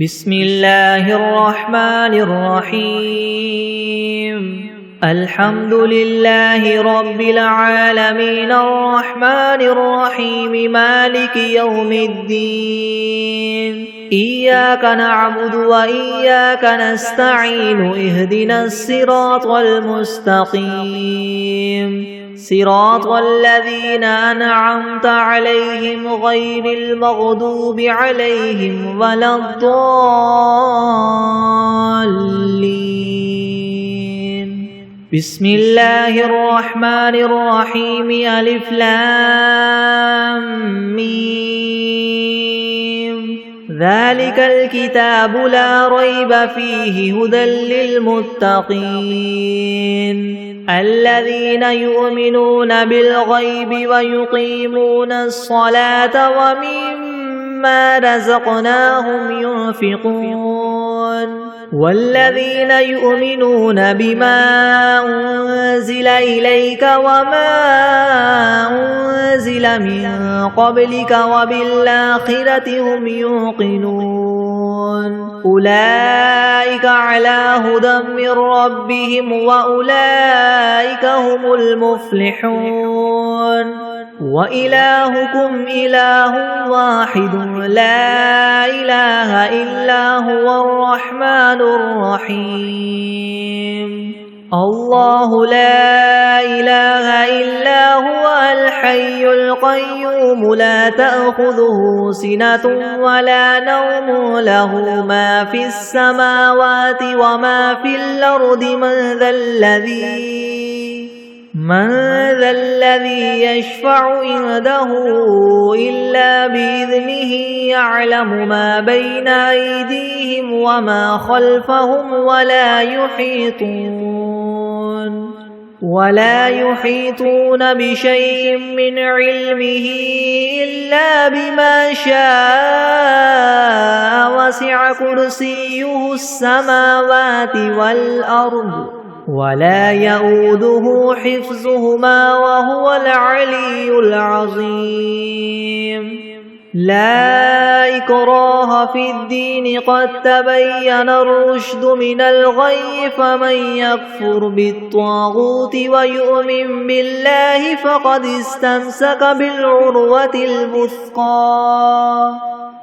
بسم الله الرحمن الرحيم الحمد لله رب العالمين الرحمن الرحيم مالك يوم الدين إياك نعبد وإياك نستعين اهدنا الصراط المستقيم صراط الذين أنعمت عليهم غير المغضوب عليهم ولا الضالين بسم الله الرحمن الرحيم ألف لام ميم ذلك الكتاب لا ريب فيه هدى للمتقين الذين يؤمنون بالغيب ويقيمون الصلاة ومما رزقناهم ينفقون والذين يؤمنون بما أنزل إليك وما أنزل من قبلك وبالآخرة هم يوقنون أولئك على هدى من ربهم وأولئك هم المفلحون وإلهكم إله واحد لا إله إلا هو الرحمن الرحيم الله لا إله إلا هو الحي القيوم لا تأخذه سنة ولا نوم له ما في السماوات وما في الأرض من ذا الذي يشفع عنده إلا بإذنه يعلم ما بين أيديهم وما خلفهم ولا يحيطون بشيء من علمه إلا بما شاء وسع كرسيه السماوات والأرض ولا يؤوده حفظهما وهو العلي العظيم لا إكراه في الدين قد تبين الرشد من الغي فمن يكفر بالطاغوت ويؤمن بالله فقد استمسك بالعروة الوثقى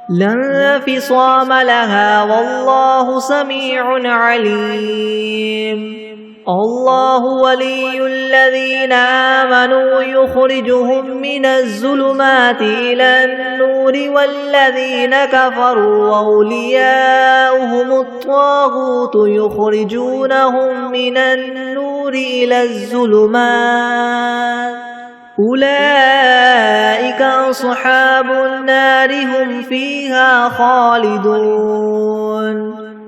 لا انفصام لها والله سميع عليم الله ولي الذين آمنوا يخرجهم من الظلمات إلى النور والذين كفروا أولياؤهم الطاغوت يخرجونهم من النور إلى الظلمات أولئك أصحاب النار هم فيها خالدون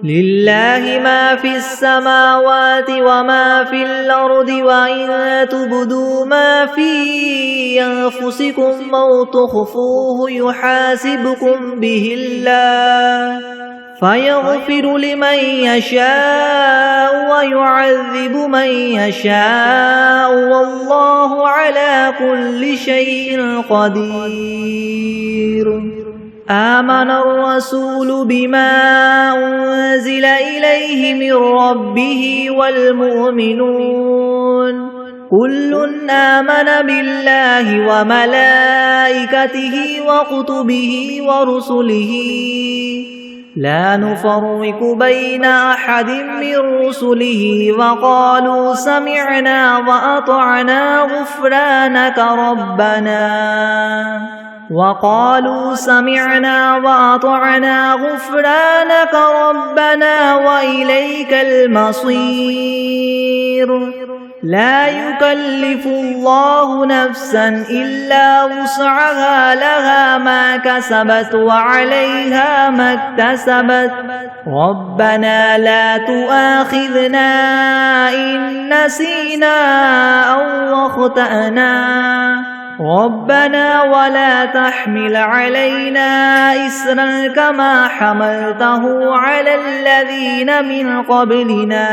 لله ما في السماوات وما في الأرض وإن تبدوا ما في أنفسكم أو تخفوه يحاسبكم به الله فيغفر لمن يشاء ويعذب من يشاء والله على كل شيء قدير آمن الرسول بما أنزل إليه من ربه والمؤمنون كل آمن بالله وملائكته وكتبه ورسله لا نفرق بين أحد من رسله وقالوا سمعنا وأطعنا غفرانك ربنا وإليك المصير لا يكلف الله نفسا إلا وسعها لها ما كسبت وعليها ما اكتسبت ربنا لا تؤاخذنا إن نسينا أو أخطأنا ربنا ولا تحمل علينا إسرا كما حملته على الذين من قبلنا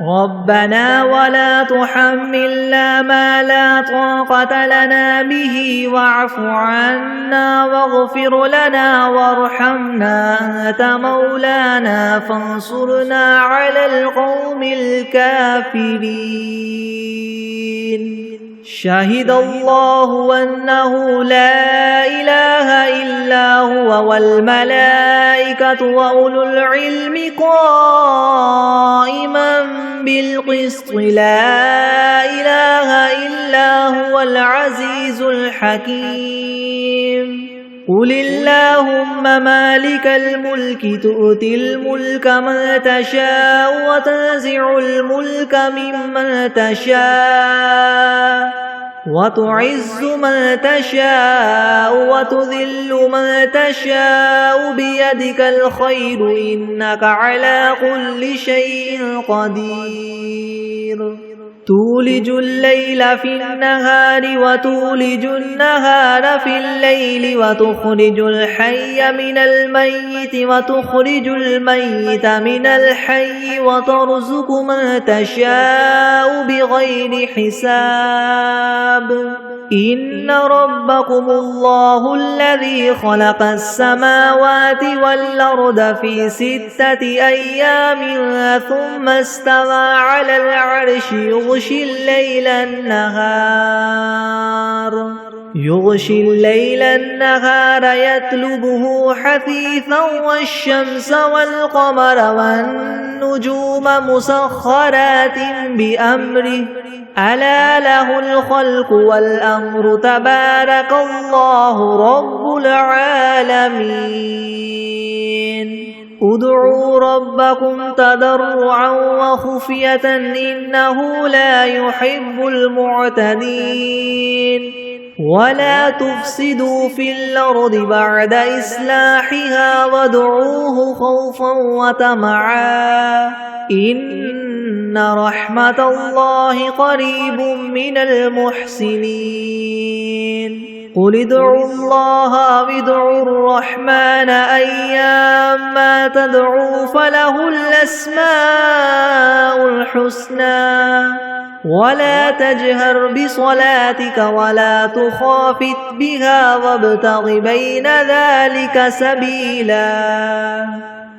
ربنا ولا تحملنا ما لا طاقة لنا به واعف عنا واغفر لنا وارحمنا أنت مولانا فانصرنا على القوم الكافرين شهد الله أنه لا إله إلا هو والملائكة وأولو العلم قائما بالقسط لا إله إلا هو العزيز الحكيم قل اللهم مالك الملك تؤتي الملك من تشاء وتنزع الملك ممن تشاء وتعز من تشاء وتذل من تشاء بيدك الخير إنك على كل شيء قدير تولج الليل في النهار وتولج النهار في الليل وتخرج الحي من الميت وتخرج الميت من الحي وترزق من تشاء بغير حساب إن ربكم الله الذي خلق السماوات والأرض في 6 أيام ثم استوى على العرش يغشي الليل النهار يطلبه حثيثا والشمس والقمر والنجوم مسخرات بأمره ألا له الخلق والأمر تبارك الله رب العالمين ادعوا ربكم تضرعا وخفية إنه لا يحب المعتدين ولا تفسدوا في الأرض بعد إصلاحها وادعوه خوفا وطمعا إن رحمة الله قريب من المحسنين قل ادعوا الله أو ادعوا الرحمن أيما تدعوا فله الأسماء الحسنى ولا تجهر بصلاتك ولا تخافت بها وابتغ بين ذلك سبيلا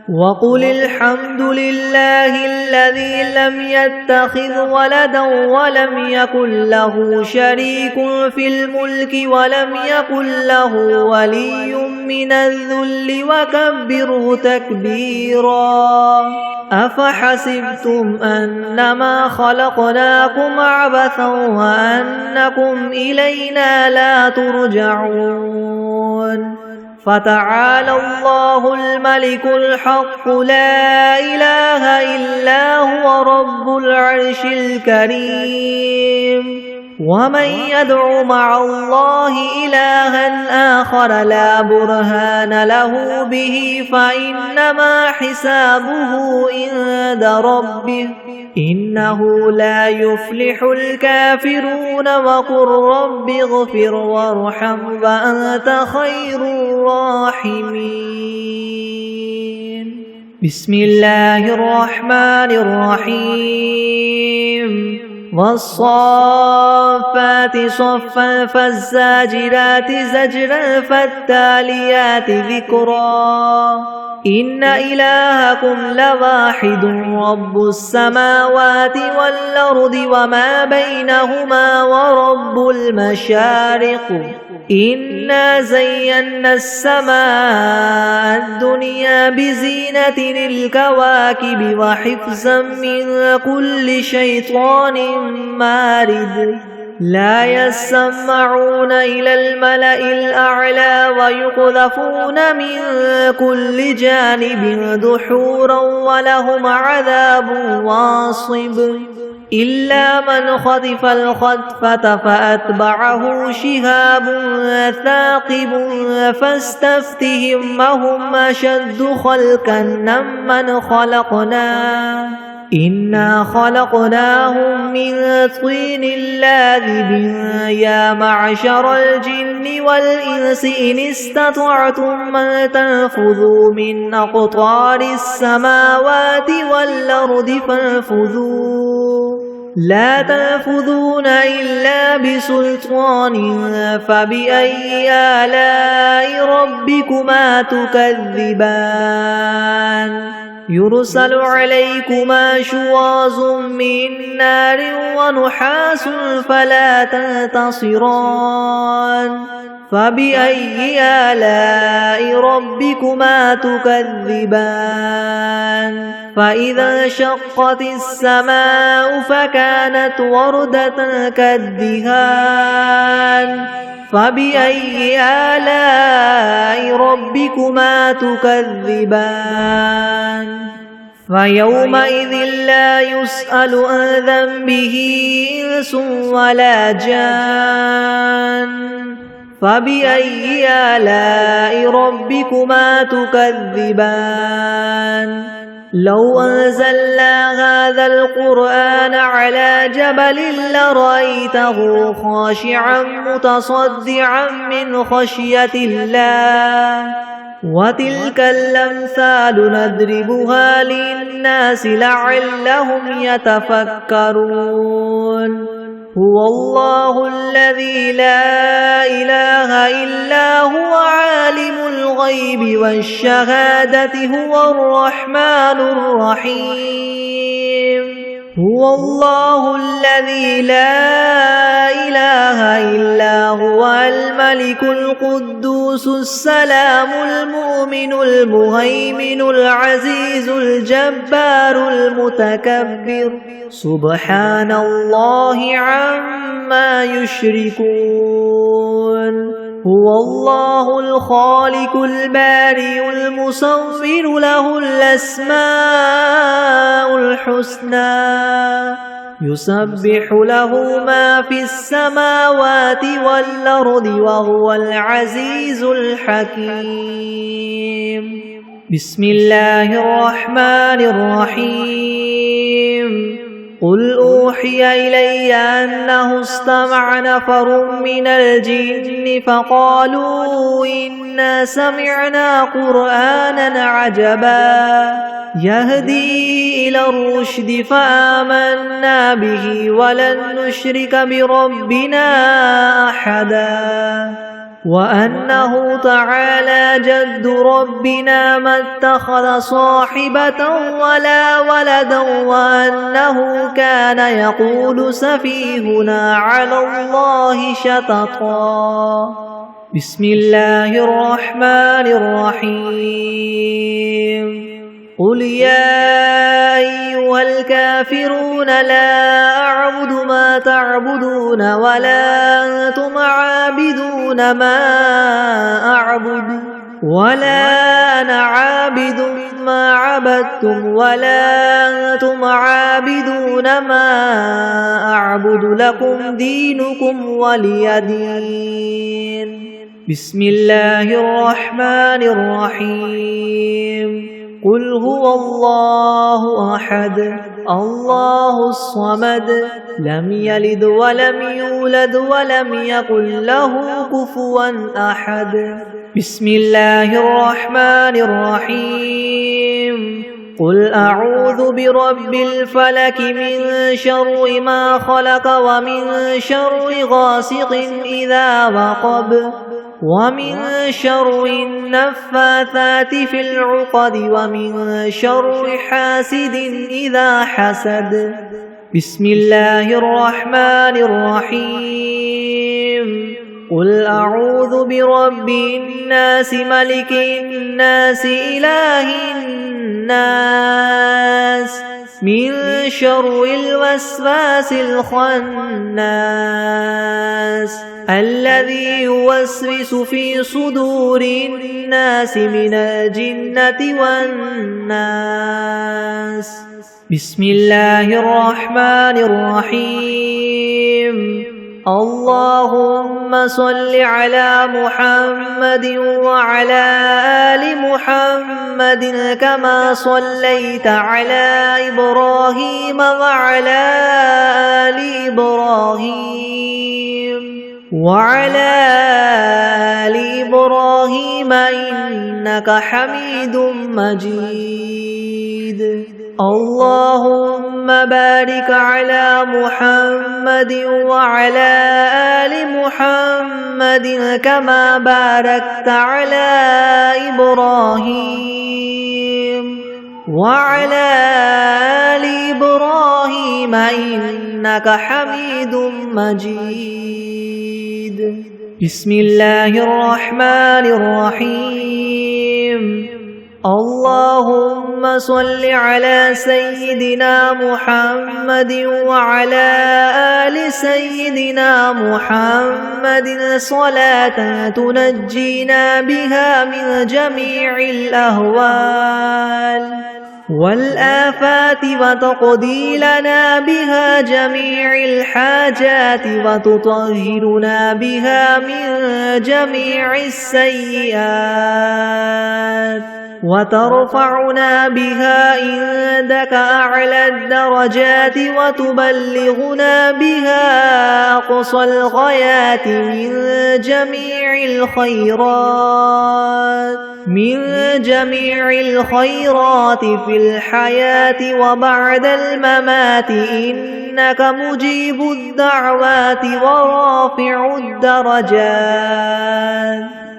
وقل الحمد لله الذي لم يتخذ ولدا ولم يكن له شريك في الملك ولم يكن له ولي من الذل وكبره تكبيرا أفحسبتم أنما خلقناكم عبثا وأنكم إلينا لا ترجعون فتعالى الله الملك الحق لا إله إلا هو رب العرش الكريم ومن يدع مع الله إلها آخر لا برهان له به فإنما حسابه عند ربه إنه لا يفلح الكافرون وقل رب اغفر وارحم وأنت خير الراحمين بسم الله الرحمن الرحيم والصافات صفا فالزاجرات زجرا فالتاليات ذكرا إن إلهكم لواحد رب السماوات والأرض وما بينهما ورب المشارق إنا زينا السماء الدنيا بزينة الكواكب وحفظا من كل شيطان مارد لا يسمعون إلى الملأ الأعلى ويقذفون من كل جانب دحورا ولهم عذاب واصب إلا من خطف الخطفة فأتبعه شهاب ثاقب فاستفتهم هم أشد خلقا ممن خلقنا إنا خلقناهم من طين لاذب يا معشر الجن والإنس إن استطعتم أن تنفذوا من أقطار السماوات والأرض فانفذوا لا تنفذون إلا بسلطان فبأي آلاء ربكما تكذبان يرسل عليكما شواظ من نار ونحاس فلا تنتصران فبأي آلاء ربكما تكذبان فإذا انشقت السماء فكانت وردة كالدهان فبأي آلاء ربكما تكذبان فيومئذ لا يسأل عن ذنبه إنس ولا جان فبأي آلاء ربكما تكذبان لو أنزلنا هذا القرآن على جبل لرأيته خاشعا متصدعا من خشية الله وتلك الأمثال نضربها للناس لعلهم يتفكرون هو الله الذي لا إله إلا هو عالم الغيب والشهادة هو الرحمن الرحيم هو الله الذي لا إله إلا هو الملك القدوس السلام المؤمن المهيمن العزيز الجبار المتكبر سبحان الله عما يشركون هو الله الخالق البارئ المصور له الأسماء الحسنى يسبح له ما في السماوات والأرض وهو العزيز الحكيم بسم الله الرحمن الرحيم قل أوحي إلي أنه استمع نفر من الجن فقالوا إنا سمعنا قرآنا عجبا يهدي إلى الرشد فآمنا به ولن نشرك بربنا أحدا وأنه تعالى جد ربنا ما اتخذ صاحبة ولا ولدا وأنه كان يقول سفيهنا على الله شططا بسم الله الرحمن الرحيم قل يا أيها الكافرون لا أعبد ما تعبدون ولا أنتم عابدون ما أعبد ولا أنا عابد ما عبدتم ولا أنتم عابدون ما أعبد لكم دينكم ولي دين بسم الله الرحمن الرحيم قل هو الله أحد الله الصمد لم يلد ولم يولد ولم يكن له كفوا أحد بسم الله الرحمن الرحيم قل أعوذ برب الفلك من شر ما خلق ومن شر غاسق إذا وقب ومن شر النفاثات في العقد ومن شر حاسد إذا حسد بسم الله الرحمن الرحيم قل أعوذ برب الناس ملك الناس إله الناس من شر الوسواس الخناس الذي يوسوس في صدور الناس من الجنة والناس بسم الله الرحمن الرحيم اللهم صل على محمد وعلى آل محمد كما صليت على إبراهيم وعلى آل إبراهيم إنك حميد مجيد. اللهم بارك على محمد وعلى آل محمد كما باركت على إبراهيم وعلى آل إبراهيم إنك حميد مجيد. بسم الله الرحمن الرحيم. اللهم صل على سيدنا محمد وعلى آل سيدنا محمد صلاة تنجينا بها من جميع الأهوال والآفات وتقضي لنا بها جميع الحاجات وتطهرنا بها من جميع السيئات وترفعنا بها عندك أعلى الدرجات وتبلغنا بها أقصى الغايات من جميع الخيرات في الحياة وبعد الممات إنك مجيب الدعوات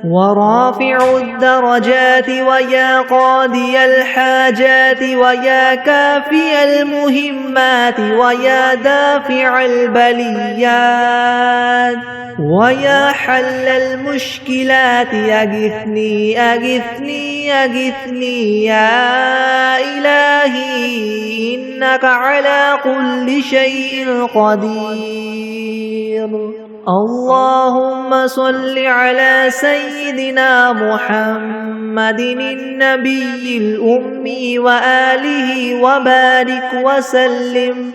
ورافع الدرجات ويا قاضي الحاجات ويا كافي المهمات ويا دافع البليات ويا حل المشكلات أغثني أغثني أغثني يا إلهي إنك على كل شيء قدير. اللهم صل على سيدنا محمد النبي الأمي وآله وبارك وسلم.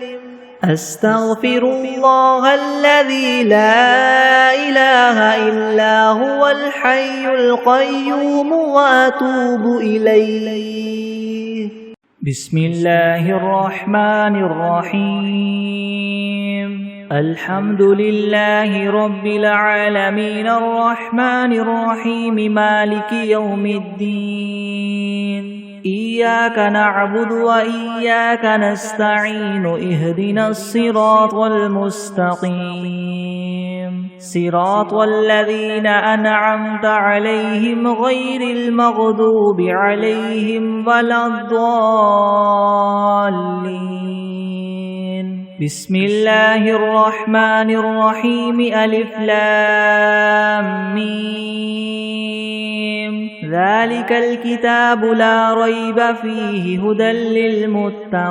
أستغفر الله الذي لا إله إلا هو الحي القيوم وأتوب إليه. بسم الله الرحمن الرحيم. الحمد لله رب العالمين الرحمن الرحيم مالك يوم الدين. إياك نعبد وإياك نستعين اهدنا الصراط المستقيم صراط الذين أنعمت عليهم غير المغضوب عليهم ولا الضالين. بسم الله الرحمن الرحيم. ألف لام ميم. ذلك الكتاب لا ريب فيه هدى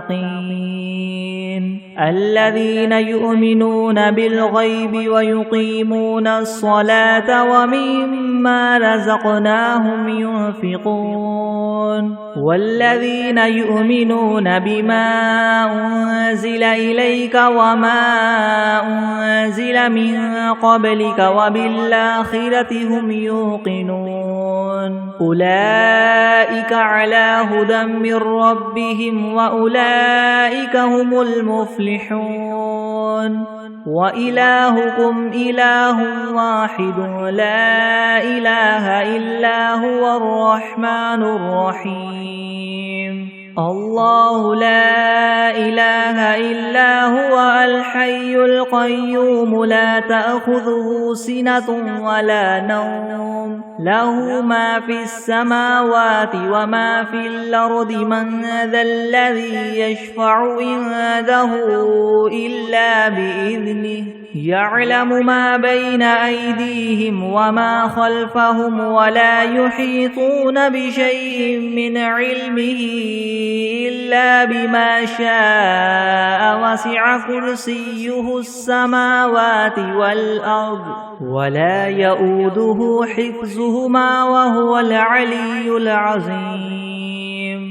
للمتقين الذين يؤمنون بالغيب ويقيمون الصلاة ومما رزقناهم ينفقون والذين يؤمنون بما أنزل إليك وما أنزل من قبلك وبالآخرة هم يوقنون أولئك على هدى من ربهم وأولئك هم المفلحون. وإلهكم إله واحد لا إله إلا هو الرحمن الرحيم. الله لا إله إلا هو الحي القيوم لا تأخذه سنة ولا نوم له ما في السماوات وما في الأرض من ذا الذي يشفع عنده إلا بإذنه يعلم ما بين أيديهم وما خلفهم ولا يحيطون بشيء من علمه إلا بما شاء وسع كرسيه السماوات والأرض ولا يؤوده حفظهما وهو العلي العظيم.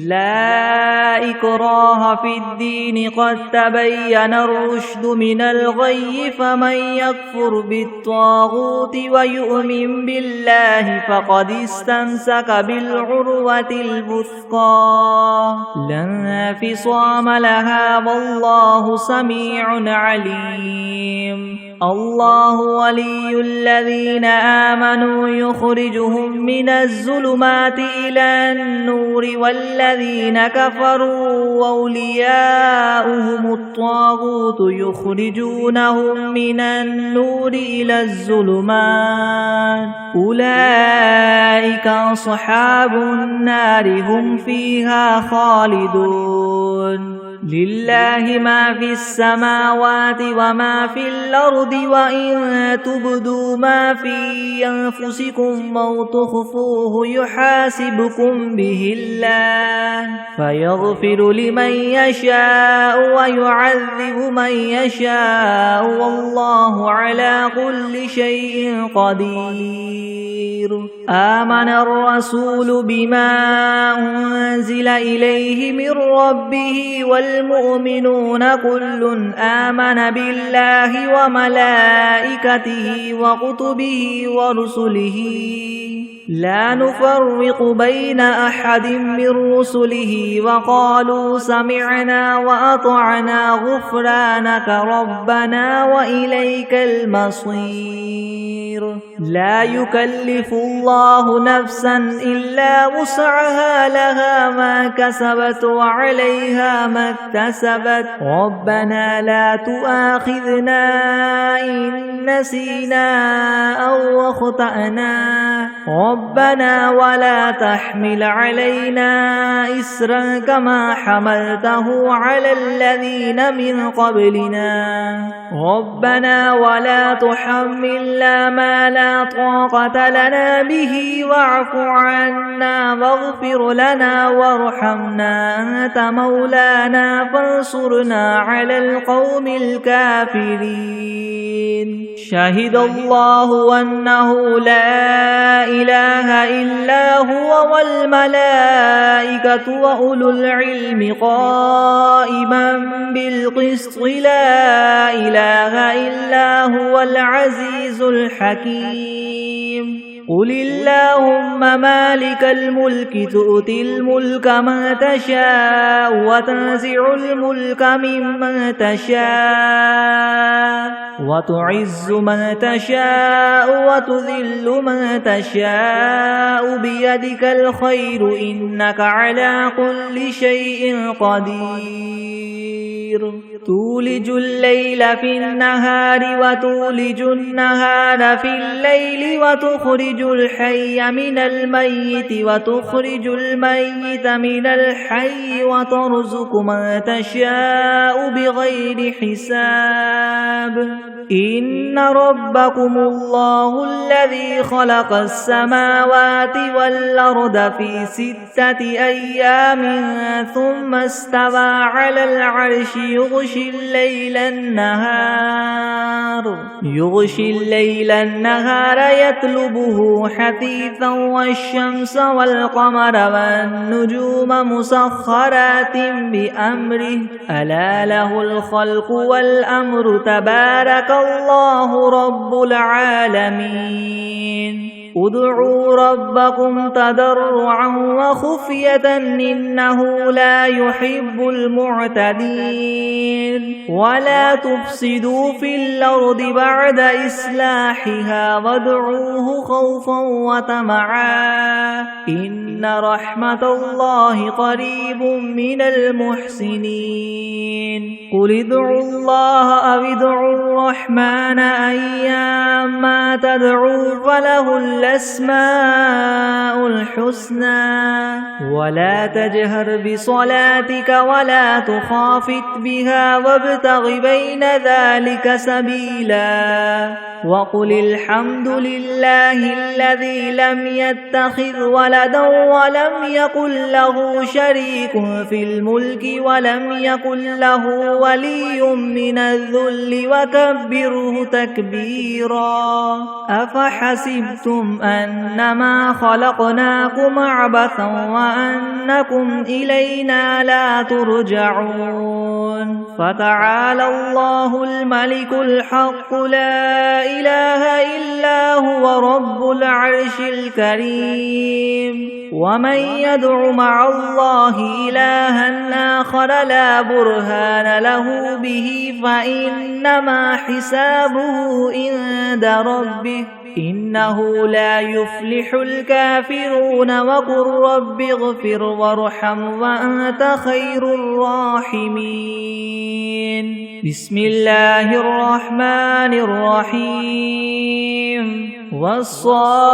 لا إكراه في الدين قد تبين الرشد من الغي فمن يكفر بالطاغوت ويؤمن بالله فقد استمسك بالعروة الوثقى لا انفصام لها والله سميع عليم الله ولي الذين آمنوا يخرجهم من الظلمات إلى النور والذين كفروا أولياؤهم الطاغوت يخرجونهم من النور إلى الظلمات أولئك أصحاب النار هم فيها خالدون لله ما في السماوات وما في الأرض وإن تبدوا ما في أنفسكم أو تخفوه يحاسبكم به الله فيغفر لمن يشاء ويعذب من يشاء والله على كل شيء قدير آمن الرسول بما أنزل إليه من ربه والمؤمنون كل آمن بالله وملائكته وكتبه ورسله لا نفرق بين أحد من رسله وقالوا سمعنا وأطعنا غفرانك ربنا وإليك المصير لا يكلف الله نفسا إلا وسعها لها ما كسبت وعليها ما اكتسبت ربنا لا تؤاخذنا إن نسينا أو أخطأنا ربنا ولا تحمل علينا إسرا كما حملته على الذين من قبلنا ربنا ولا تحملنا ما لا طاقة لنا به واعف عنا واغفر لنا وارحمنا أنت مولانا فانصرنا على القوم الكافرين شهد الله أنه لا إله إلا هو والملائكة وأولو العلم قائما بالقسط لا إله إلا هو العزيز الحكيم قل اللهم مالك الملك تؤتي الملك من تشاء وتنزع الملك ممن تشاء وتعز من تشاء وتذل من تشاء بيدك الخير إنك على كل شيء قدير تولج الليل في النهار وتولج النهار في الليل وتخرج الحي من الميت وتخرج الميت من الحي وترزق من تشاء بغير حساب إن ربكم الله الذي خلق السماوات والأرض في 6 أيام ثم استوى على العرش يغشي الليل النهار يطلبه حثيثا والشمس والقمر والنجوم مسخرات بأمره ألا له الخلق والأمر تبارك الله رب العالمين ادعوا ربكم تضرعا وخفية إنه لا يحب المعتدين ولا تفسدوا في الأرض بعد إصلاحها وادعوه خوفا وطمعا إن رحمة الله قريب من المحسنين قل ادعوا الله أو ادعوا الرحمن أيما تدعوا فله الأسماء الحسنى ولا تجهر بصلاتك ولا تخافت بها وابتغ بين ذلك سبيلا وقل الحمد لله الذي لم يتخذ ولدا ولم يكن له شريك في الملك ولم يكن له ولي من الذل وكبره تكبيرا أفحسبتم أنما خلقناكم عبثا وأنكم إلينا لا ترجعون فتعالى الله الملك الحق لا إله إلا هو رب العرش الكريم ومن يدع مع الله إلها آخر لا برهان له به فإنما حسابه عند ربه إنه لا يفلح الكافرون وقل رب اغفر وارحم وأنت خير الراحمين بسم الله الرحمن الرحيم والصافات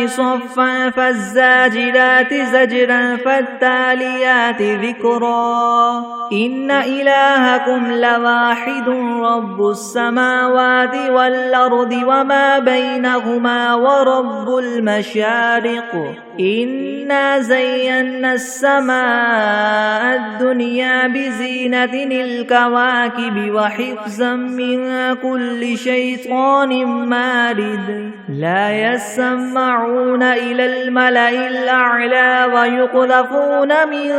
صفا فالزاجرات زجرا فالتاليات ذكرا إن إلهكم لواحد رب السماوات والأرض وما بينهما ورب المشارق إنا زينا السماء الدنيا بزينة الكواكب وحفظا من كل شيطان مارد لا يسمعون إلى الملأ الأعلى ويقذفون من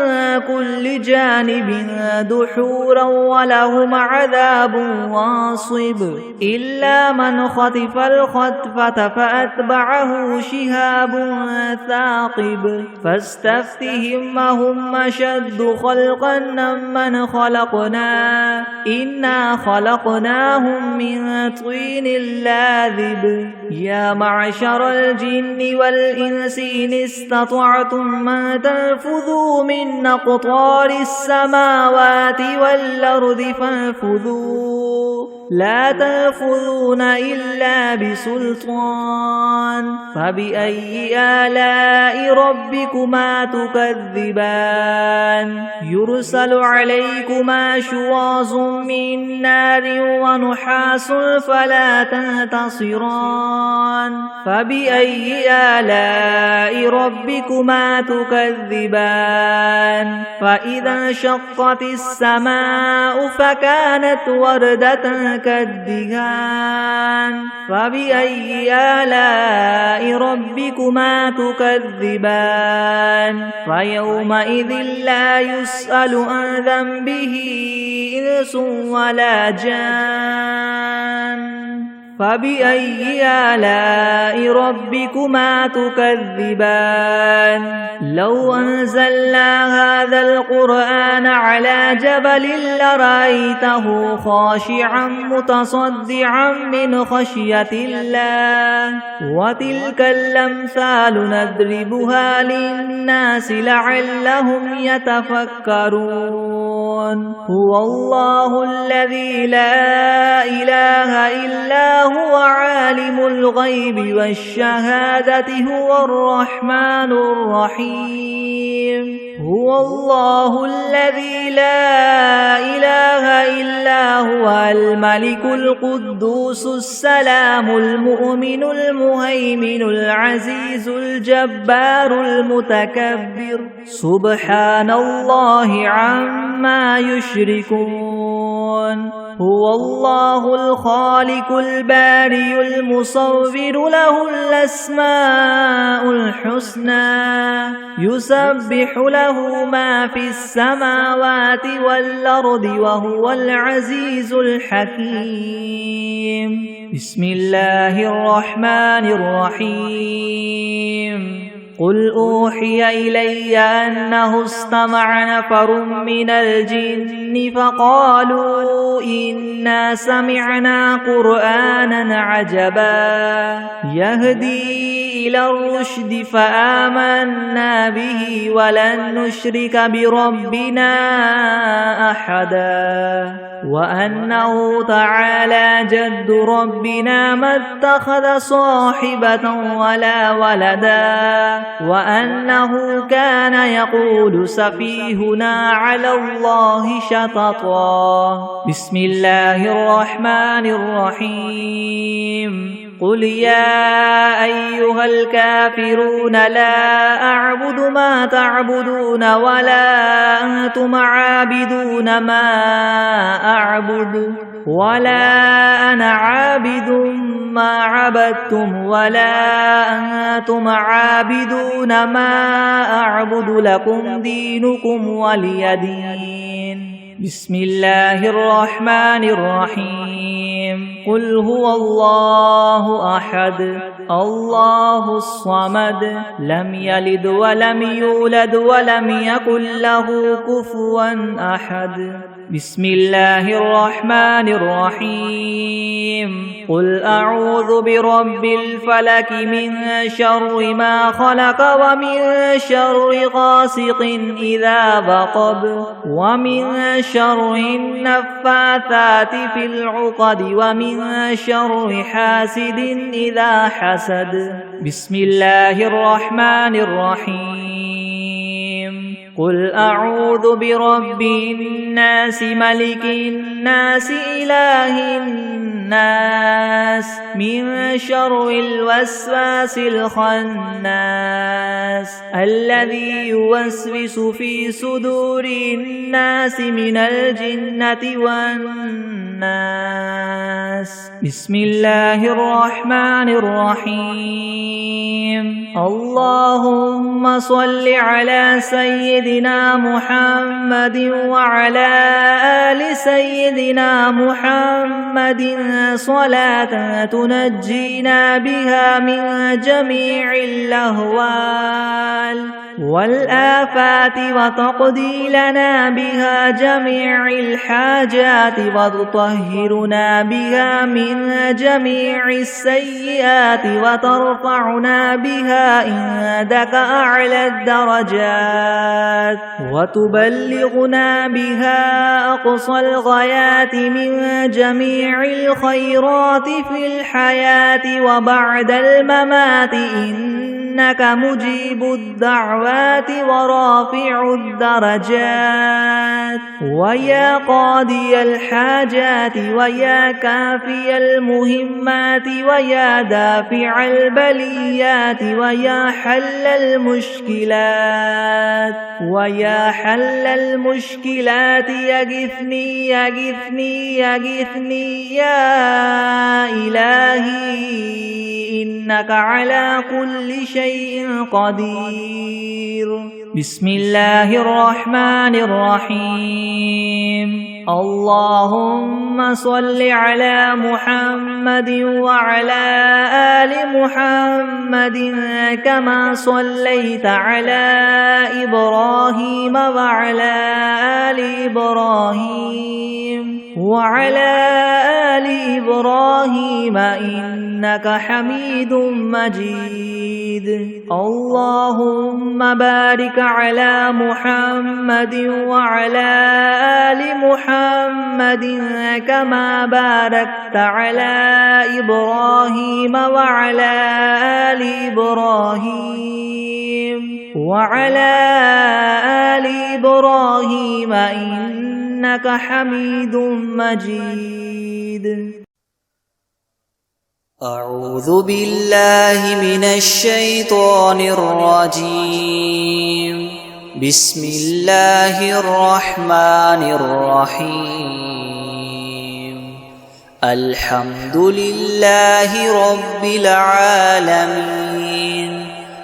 كل جانب دحورا ولهم عذاب واصب إلا من خطف الخطفة فأتبعه شهاب ثاقب فاستفتهم أهم أشد خلقا ممن خلقنا إنا خلقناهم من طين لاذب يا معشر الجن والإنس إن استطعتم أن تنفذوا من أقطار السماوات والأرض فانفذوا لا تنفذون إلا بسلطان فبأي آلاء ربكما تكذبان يرسل عليكما شواظ من نار ونحاس فلا تنتصران فبأي آلاء ربكما تكذبان فإذا انشقت السماء فكانت وردة كالدهان فبأي آلاء ربكما تكذبان فيومئذ لا يسأل عن ذنبه إنس ولا جان فبأي آلاء ربكما تكذبان لو أنزلنا هذا القرآن على جبل لرأيته خاشعا متصدعا من خشية الله وتلك الأمثال نضربها للناس لعلهم يتفكرون هو الله الذي لا إله إلا هو عالم الغيب والشهادة هو الرحمن الرحيم هو الله الذي لا إله إلا هو الملك القدوس السلام المؤمن المهيمن العزيز الجبار المتكبر سبحان الله عما يشركون هو الله الخالق البارئ المصور له الأسماء الحسنى يسبح له ما في السماوات والأرض وهو العزيز الحكيم بسم الله الرحمن الرحيم قل أوحي إلي أنه استمع نفر من الجن فقالوا إنا سمعنا قرآنا عجبا يهدي إلى الرشد فآمنا به ولن نشرك بربنا أحدا وأنه تعالى جد ربنا ما اتخذ صاحبة ولا ولدا وأنه كان يقول سفيهنا على الله شططا. بسم الله الرحمن الرحيم. قل يا أيها الكافرون لا أعبد ما تعبدون ولا أنتم عابدون ما أعبد ولا أنا عابد ما عبدتم ولا أنتم عابدون ما أعبد لكم دينكم ولي دين. بسم الله الرحمن الرحيم. قل هو الله أحد الله الصمد لم يلد ولم يولد ولم يكن له كفوا أحد. بسم الله الرحمن الرحيم. قل أعوذ برب الفلك من شر ما خلق ومن شر غاسق إذا وقب ومن شر النفاثات في العقد ومن شر حاسد إذا حسد. بسم الله الرحمن الرحيم. قل أعوذ برب الناس ملك الناس إله الناس من شر الوسواس الخناس الذي يوسوس في صدور الناس من الجنة والناس. بسم الله الرحمن الرحيم. اللهم صل على سيدنا محمد وعلى آل سيدنا محمد صلاة تنجينا بها من جميع الأهوال والآفات وتقضي لنا بها جميع الحاجات وتطهرنا بها من جميع السيئات وترفعنا بها عندك أعلى الدرجات وتبلغنا بها أقصى الغايات من جميع الخيرات في الحياة وبعد الممات إنك مجيب الدعوات ورافع الدرجات ويا قاضي الحاجات ويا كافي المهمات ويا دافع البليات ويا حل المشكلات ويا حل المشكلات يغثني يغثني يغثني يا إلهي إنك على كل شيء قدير. بسم الله الرحمن الرحيم. اللهم صل على محمد وعلى آل محمد كما صليت على إبراهيم وعلى آل إبراهيم وعلى آل إبراهيم إنك حميد مجيد. اللهم بارك على محمد وعلى آل محمد كما باركت على إبراهيم وعلى آل إبراهيم وعلى آل إبراهيم إنك حميد مجيد. أعوذ بالله من الشيطان الرجيم. بسم الله الرحمن الرحيم. الحمد لله رب العالمين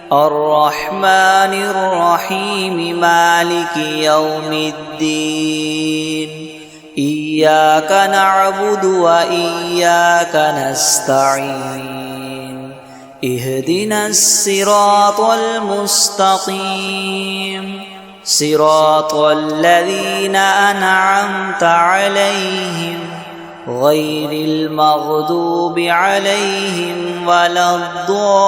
الرحمن الرحيم مالك يوم الدين إياك نعبد وإياك نستعين اهدنا الصراط المستقيم صراط الذين أنعمت عليهم غير المغضوب عليهم ولا الضالين.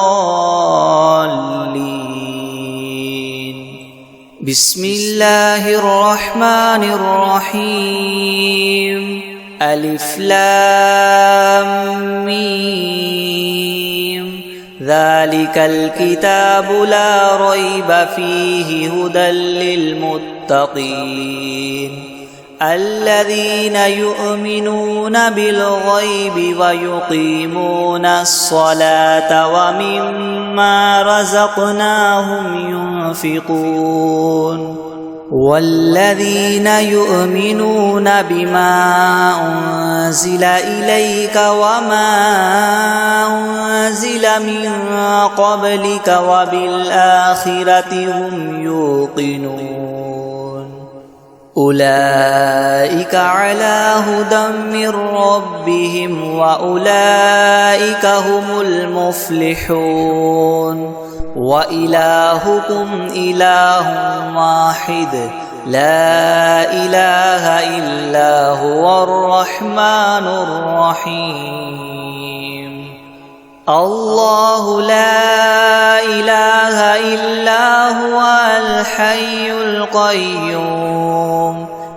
بسم الله الرحمن الرحيم ألف لام ميم ذلك الكتاب لا ريب فيه هدى للمتقين الذين يؤمنون بالغيب ويقيمون الصلاة ومما رزقناهم ينفقون والذين يؤمنون بما أنزل إليك وما أنزل من قبلك وبالآخرة هم يوقنون أولئك على هدى من ربهم وأولئك هم المفلحون وإلهكم إله واحد لا إله إلا هو الرحمن الرحيم الله لا إله إلا هو الحي القيوم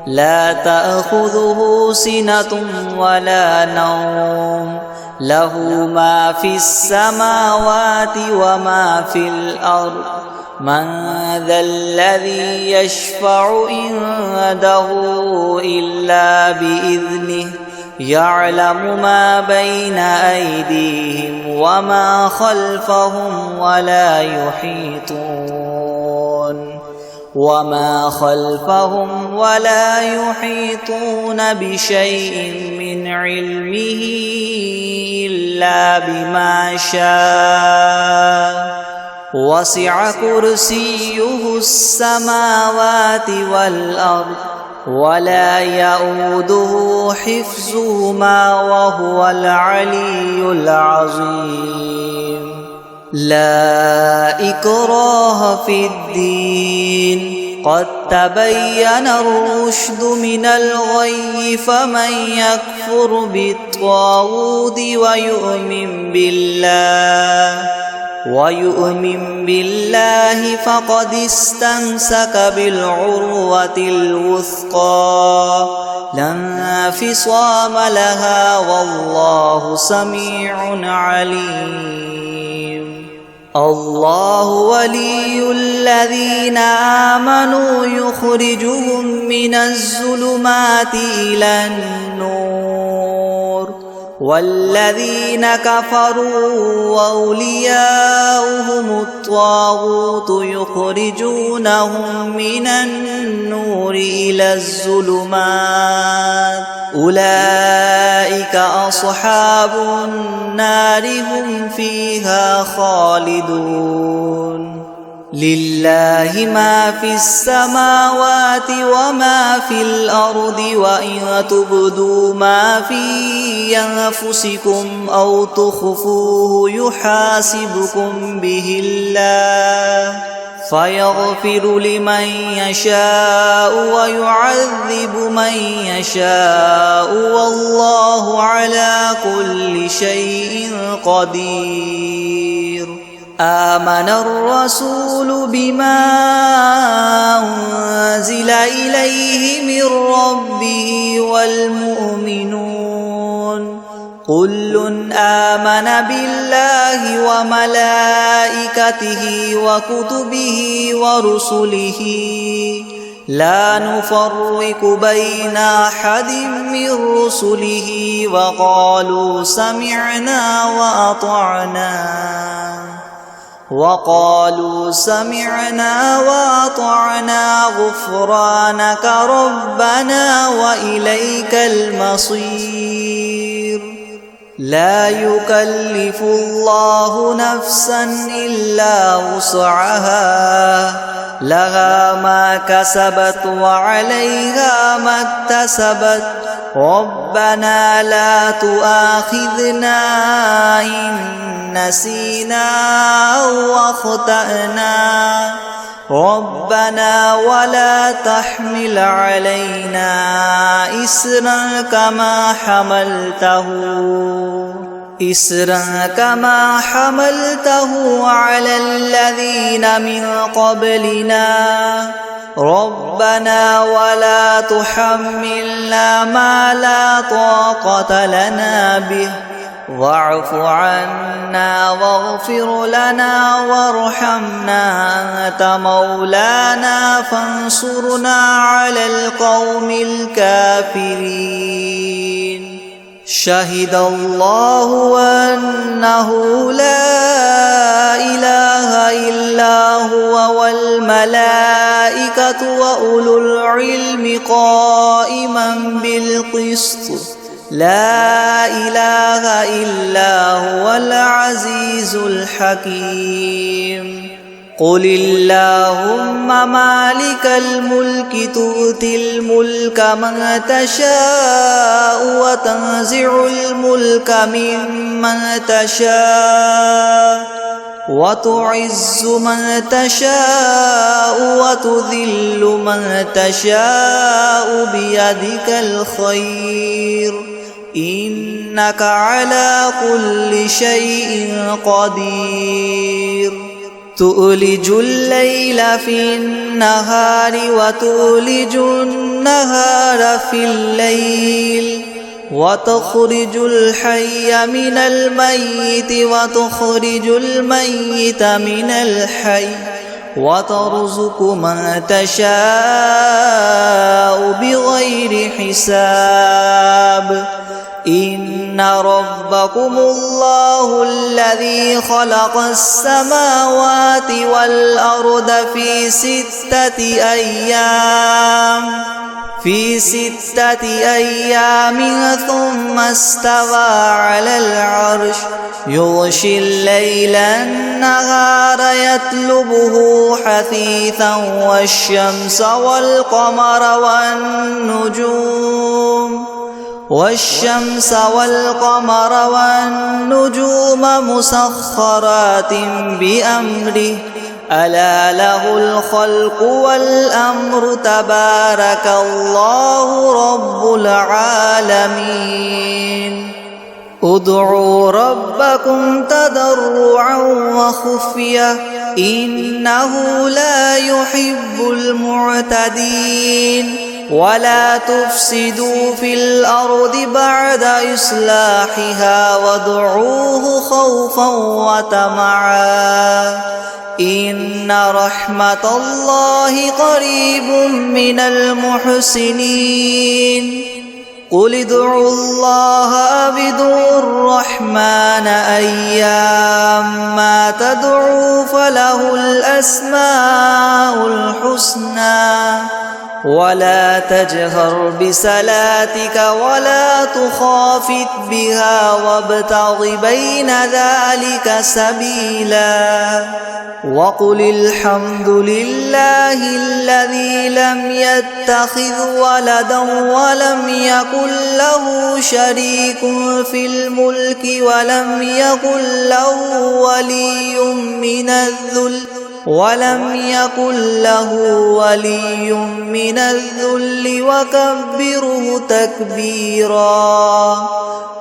لا تأخذه سنة ولا نوم له ما في السماوات وما في الأرض من ذا الذي يشفع عنده إلا بإذنه يعلم ما بين أيديهم وما خلفهم ولا يحيطون بشيء من علمه إلا بما شاء وسع كرسيه السماوات والأرض ولا يؤوده حفظهما وهو العلي العظيم لا إكراه في الدين قد تبين الرشد من الغي فمن يكفر بالطاغوت ويؤمن بالله فقد استمسك بالعروة الوثقى لا انفصام لها والله سميع عليم الله ولي الذين آمنوا يخرجهم من الظلمات إلى النور والذين كفروا أولياؤهم الطاغوت يخرجونهم من النور إلى الظلمات أولئك أصحاب النار هم فيها خالدون لله ما في السماوات وما في الأرض وإن تبدوا ما في أنفسكم أو تخفوه يحاسبكم به الله فيغفر لمن يشاء ويعذب من يشاء والله على كل شيء قدير آمن الرسول بما أنزل إليه من ربه والمؤمنون كل آمن بالله وملائكته وكتبه ورسله لا نفرق بين أحد من رسله وقالوا سمعنا وأطعنا غفرانك ربنا وإليك المصير لا يكلف الله نفسا إلا وسعها لها ما كسبت وعليها ما اكتسبت ربنا لا تؤاخذنا إن نسينا أو أخطأنا ربنا ولا تحمل علينا إسرا كما حملته على الذين من قبلنا ربنا ولا تحملنا ما لا طاقة لنا به واعف عنا واغفر لنا وارحمنا أنت مولانا فانصرنا على القوم الكافرين شهد الله أنه لا إله إلا هو والملائكة وأولو العلم قائما بالقسط لا إله إلا هو العزيز الحكيم قل اللهم مالك الملك تؤتي الملك من تشاء وتنزع الملك ممن تشاء وتعز من تشاء وتذل من تشاء بيدك الخير إنك على كل شيء قدير تؤلج الليل في النهار وتؤلج النهار في الليل وتخرج الحي من الميت وتخرج الميت من الحي وترزق من تشاء بغير حساب إن ربكم الله الذي خلق السماوات والأرض في 6 أيام ثم استوى على العرش يغشي الليل النهار يطلبه حثيثا والشمس والقمر والنجوم مسخرات بأمره ألا له الخلق والأمر تبارك الله رب العالمين ادعوا ربكم تضرعا وخفية إنه لا يحب المعتدين ولا تفسدوا في الأرض بعد إصلاحها وادعوه خوفا وطمعا إن رحمة الله قريب من المحسنين قل ادعوا الله أو ادعوا الرحمن أيما تدعوا فله الأسماء الحسنى ولا تجهر بصلاتك ولا تخافت بها وابتغ بين ذلك سبيلا وقل الحمد لله الذي لم يتخذ ولدا ولم يكن له شريك في الملك ولم يكن له ولي من الذل وكبره تكبيرا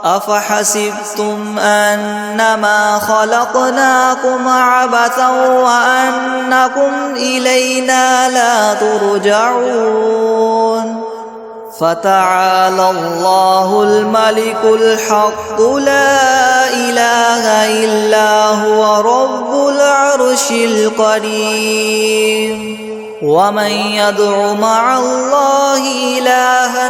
أفحسبتم أنما خلقناكم عبثا وأنكم إلينا لا ترجعون فتعالى الله الملك الحق لا إله إلا هو رب العرش الكريم ومن يدع مع الله إلها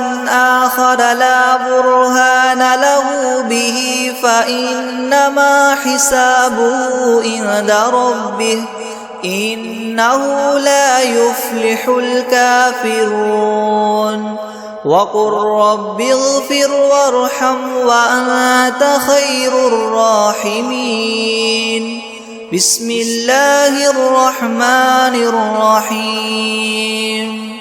آخر لا برهان له به فإنما حسابه عند ربه إنه لا يفلح الكافرون وقل رب اغفر وارحم وأنت خير الراحمين بسم الله الرحمن الرحيم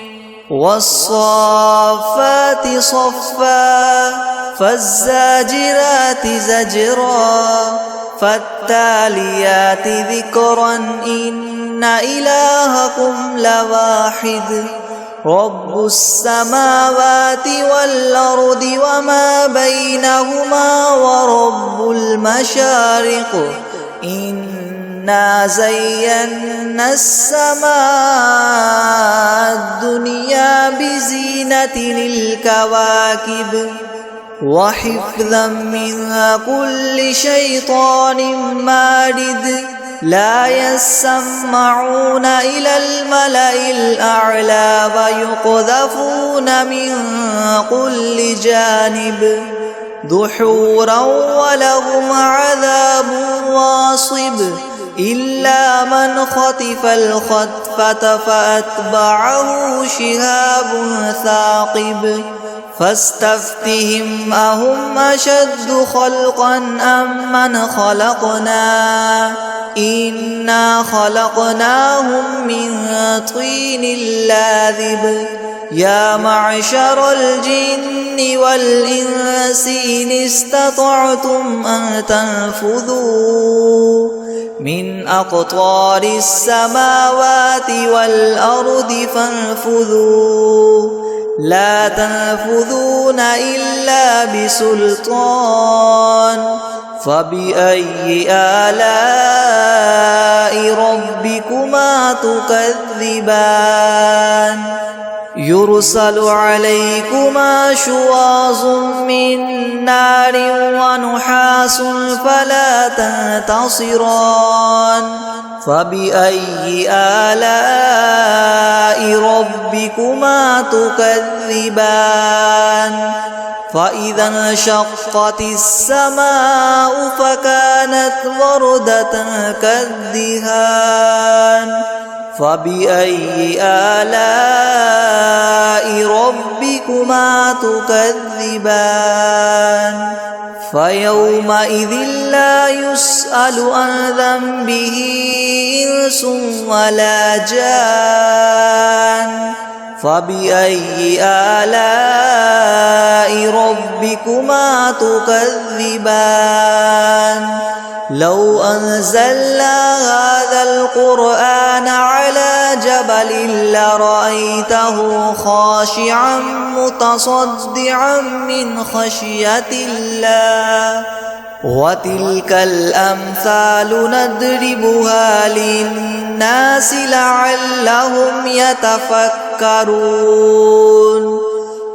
والصافات صفا فالزاجرات زجرا فالتاليات ذكرا إن إلهكم لواحد رب السماوات والأرض وما بينهما ورب المشارق إنه إنا زينا السماء الدنيا بزينة الكواكب وحفظا من كل شيطان مارد لا يسمعون إلى الملأ الأعلى ويقذفون من كل جانب دحورا ولهم عذاب واصب إلا من خطف الخطفة فأتبعه شهاب ثاقب فاستفتهم أهم أشد خلقا أم من خلقنا إنا خلقناهم من طين لاذب يا معشر الجن والإنس إن استطعتم أن تنفذوا من أقطار السماوات والأرض فانفذوا لا تنفذون إلا بسلطان فبأي آلاء ربكما تكذبان يرسل عليكما شواظ من نار ونحاس فلا تنتصران فبأي آلاء ربكما تكذبان فإذا انشقت السماء فكانت وردة كالدهان فبأي آلاء ربكما تكذبان فيومئذ لا يسأل عن ذنبه إنس ولا جان فبأي آلاء ربكما تكذبان لو أنزلنا هذا القرآن على جبل لرأيته خاشعا متصدعا من خشية الله وتلك الأمثال نضربها للناس لعلهم يتفكرون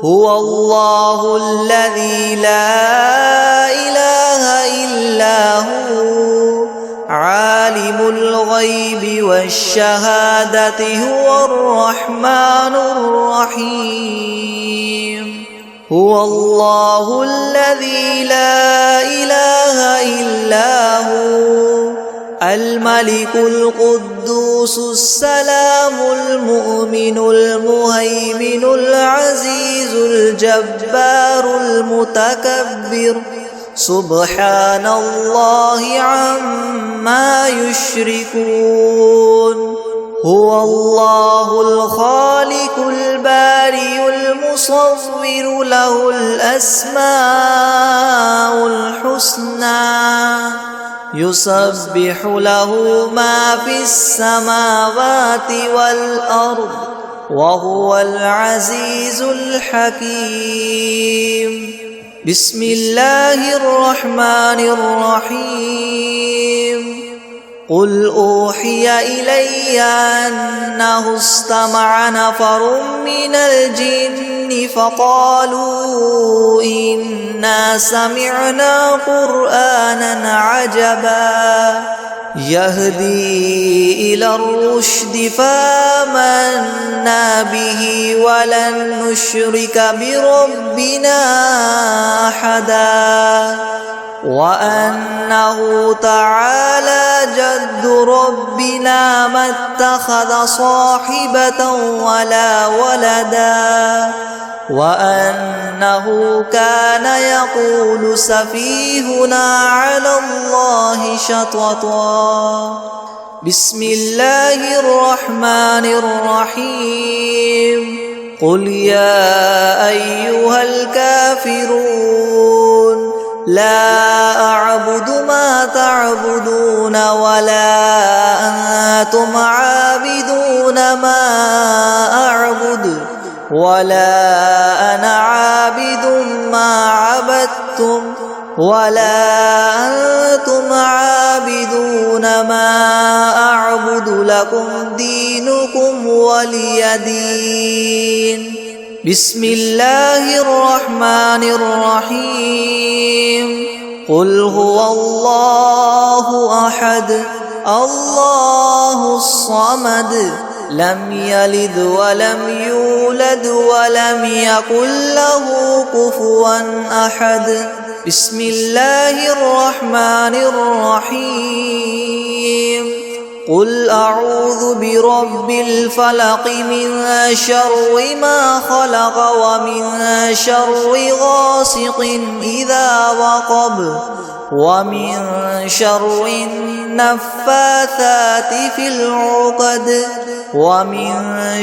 هو الله الذي لا إله إلا هو عالم الغيب والشهادة هو الرحمن الرحيم هو الله الذي لا إله إلا هو الملك القدوس السلام المؤمن المهيمن العزيز الجبار المتكبر سبحان الله عما يشركون هو الله الخالق البارئ المصور له الأسماء الحسنى يسبح له ما في السماوات والأرض وهو العزيز الحكيم بسم الله الرحمن الرحيم قل أوحي إلي أنه استمع نفر من الجن فقالوا إنا سمعنا قرآنا عجبا يهدي إلى الرشد فآمنا به ولن نشرك بربنا أحدا وأنه تعالى جد ربنا ما اتخذ صاحبة ولا ولدا وأنه كان يقول سفيهنا على الله شططا بسم الله الرحمن الرحيم قل يا أيها الكافرون لا أعبد ما تعبدون ولا أنتم عابدون ما أعبد ولا أنا عابد ما عبدتم ولا أنتم عابدون ما أعبد لكم دينكم ولي دين بسم الله الرحمن الرحيم قل هو الله أحد الله الصمد لم يلد ولم يولد ولم يكن له كفوا أحد بسم الله الرحمن الرحيم قل أعوذ برب الفلق من شر ما خلق ومن شر غاسق إذا وقب ومن شر النفاثات في العقد ومن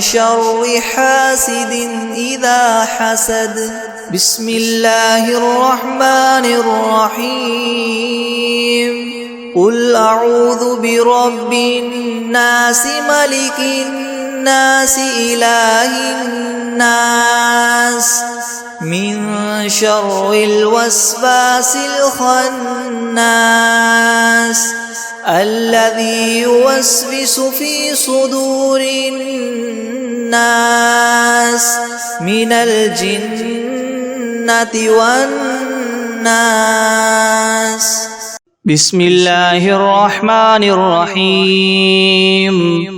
شر حاسد إذا حسد بسم الله الرحمن الرحيم قل أعوذ برب الناس ملك الناس إله الناس من شر الوسواس الخناس الذي يوسوس في صدور الناس من الجنة والناس بسم الله الرحمن الرحيم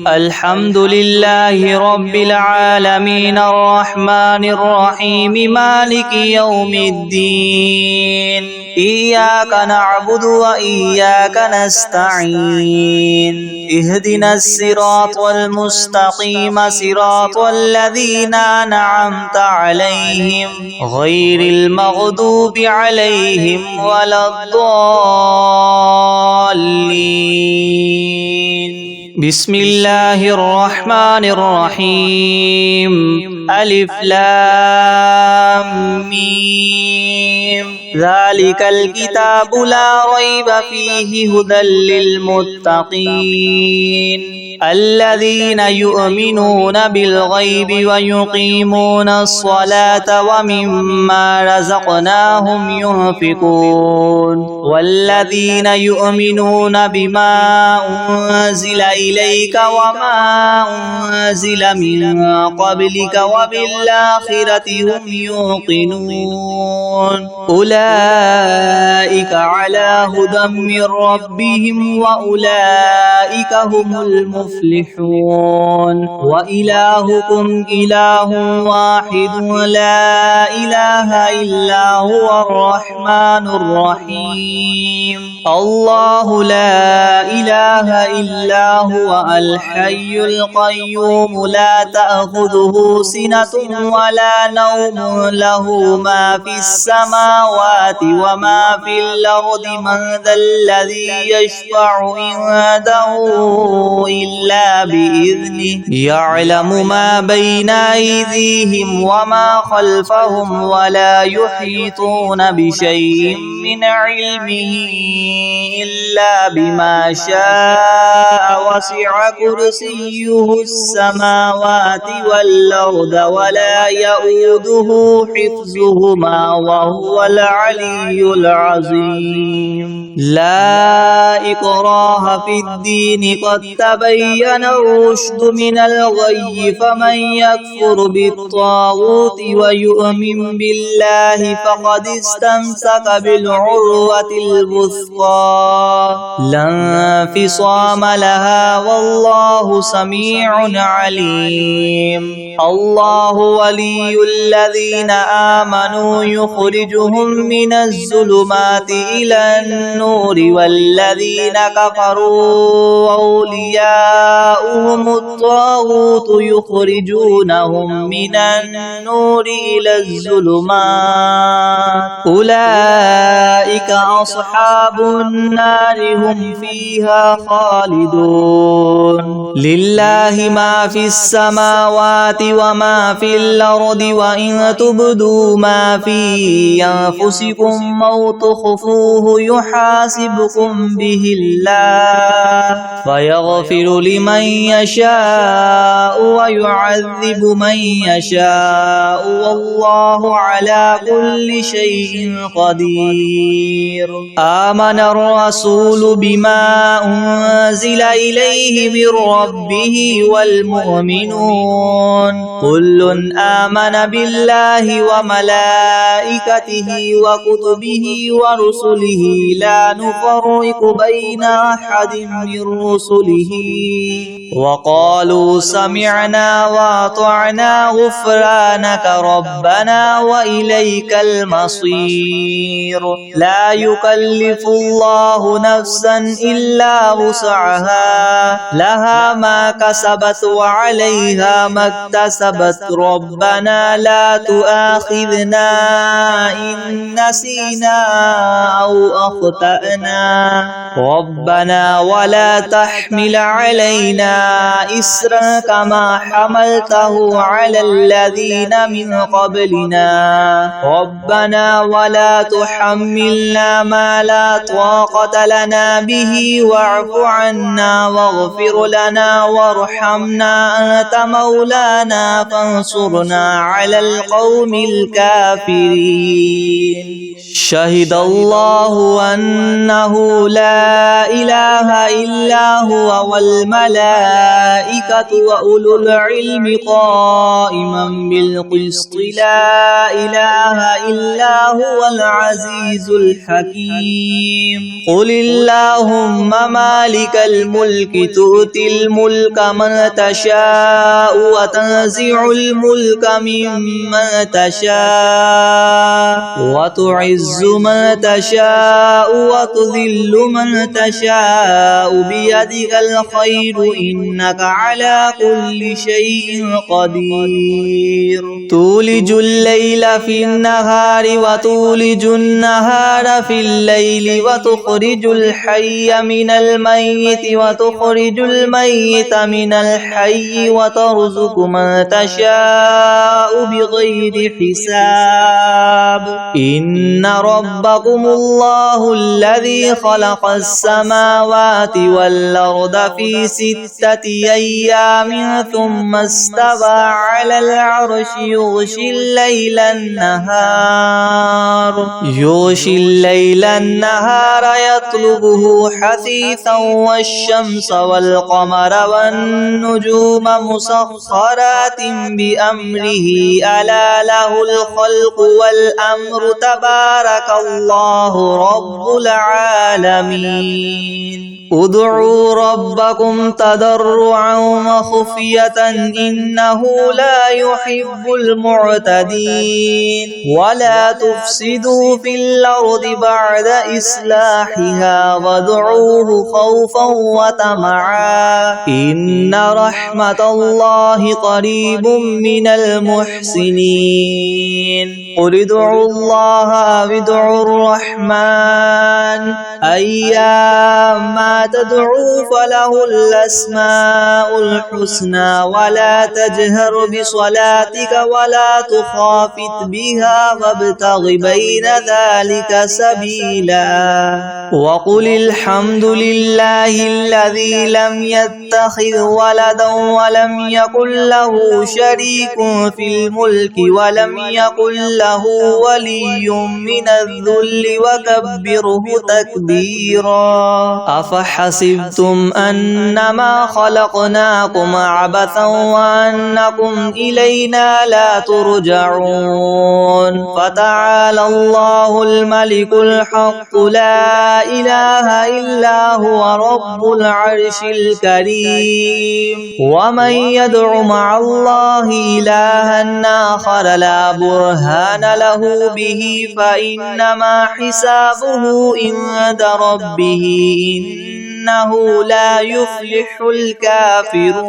الحمد لله رب العالمين الرحمن الرحيم مالك يوم الدين إياك نعبد وإياك نستعين اهدنا الصراط المستقيم صراط الذين أنعمت عليهم غير المغضوب عليهم ولا الضالين بسم الله الرحمن الرحيم ألف لام ميم ذلك الكتاب لا ريب فيه هدى للمتقين الذين يؤمنون بالغيب ويقيمون الصلاة ومما رزقناهم ينفقون والذين يؤمنون بما أنزل إليك وما أنزل من قبلك وبالآخرة هم يوقنون أولئك على هدى من ربهم وأولئك هم المفلحون وإلهكم إله واحد لا إله إلا هو الرحمن الرحيم الله لا إله إلا هو الحي القيوم لا تأخذه سنة ولا نوم له ما في السماوات وما في الأرض من ذا الذي يشفع عنده إلا بإذنه يعلم ما بين أيديهم وما خلفهم ولا يحيطون بشيء من علمه إلا بما شاء وسع كرسيه السماوات والأرض ولا يؤوده حفظهما وهو العلي العظيم لا إكراه في الدين قد تبين الرشد من الغي فمن يكفر بالطاغوت ويؤمن بالله فقد استمسك بالعروة الوثقى لا انفصام لها والله سميع عليم الله ولي الذين آمنوا يخرجهم من الظلمات إلى النور والذين كفروا أولياؤهم الطاغوت يخرجونهم من النور إلى الظلمات أولئك أصحاب النار هم فيها خالدون لله ما في السماوات وما في الأرض وإن تبدوا ما في أنفسكم أو تخفوه يحاسبكم به الله فيغفر لمن يشاء ويعذب من يشاء والله على كل شيء قدير. آمن الرسول بما أنزل إليه من ربه والمؤمنون كل آمن بالله وملائكته وكتبه ورسله لا نفرق بين أحد من رسله وقالوا سمعنا وأطعنا غفرانك ربنا وإليك المصير. لا يكلف الله نفسا إلا وسعها لها ما كسبت وعليها ما اكتسبت ربنا لا تؤاخذنا إن نسينا أو أخطأنا ربنا ولا تحمل علينا إسرا كما حملته على الذين من قبلنا ربنا ولا تحملنا ما لا طاقة لنا به واعف عنا واغفر لنا وارحمنا أنت مولانا فانصرنا على القوم الكافرين. شهد الله أنه لا إله إلا هو والملائكة وأولو العلم قائما بالقسط لا إله إلا هو العزيز الحكيم. قل اللهم مالك الملك تؤتي الملك من تشاء وتنزع الملك ممن تشاء وتعز من تشاء وتذل من تشاء بيدك الخير إنك على كل شيء قدير. تولج الليل في النهار وتولج النهار في الليل وتخرج الحي من الميت وتخرج الميت من الحي وترزق من تشاء بغير حساب. إن ربكم الله الذي خلق السماوات والأرض في 6 أيام ثم استوى على العرش يغشي الليل النهار يطلبه حثيثا والشمس والقمر والنجوم مسخرات بأمره ألا له الخلق والأمر تبارك الله رب العالمين. ادعوا ربكم تضرعا وخفية إنه لا يحب المعتدين. ولا تفسدوا في الأرض بعد إصلاحها وادعوه خوفا وطمعا إن رحمة الله قريب من المحسنين. قل ادعوا الله أو ادعوا الرحمن أيما تدعوا فله الأسماء الحسنى ولا تجهر بصلاتك ولا تخافت بها وابتغ بين ذلك سبيلا. وقل الحمد لله الذي لم يتخذ ولدا ولم يكن له شريك في الملك ولم يكن له ولي من الذل وكبره تكبيرا. أفحسبتم أنما خلقناكم عبثا وأنكم إلينا لا ترجعون. فتعالى الله الملك الحق لا إله إلا هو رب العرش الكريم. ومن يدع مع الله إلها آخر لا برهان له به فإنما حسابه عند ربه إنه لا يفلح الكافرون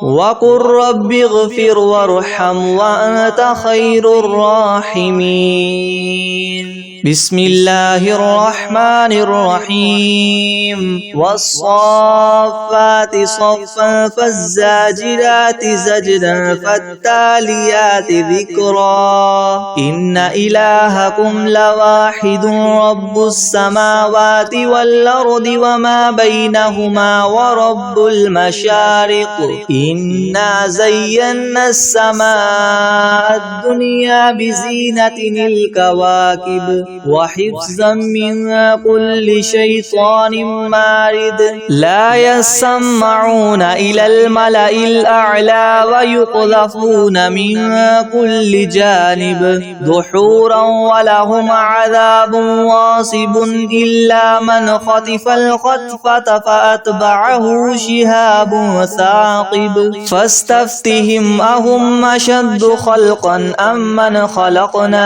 وقل رب اغفر وارحم وأنت خير الراحمين بسم الله الرحمن الرحيم والصافات صفا فالزاجرات زجرا فالتاليات ذكرا إن إلهكم لواحد رب السماوات والأرض وما بينهما ورب المشارق إنا زينا السماء الدنيا بزينة الكواكب وحفظا من كل شيطان مارد لا يسمعون إلى الملأ الأعلى ويقذفون من كل جانب دحورا ولهم عذاب واصب إلا من خطف الخطفة فأتبعه شهاب ثاقب فاستفتهم أهم أشد خلقا أم من خلقنا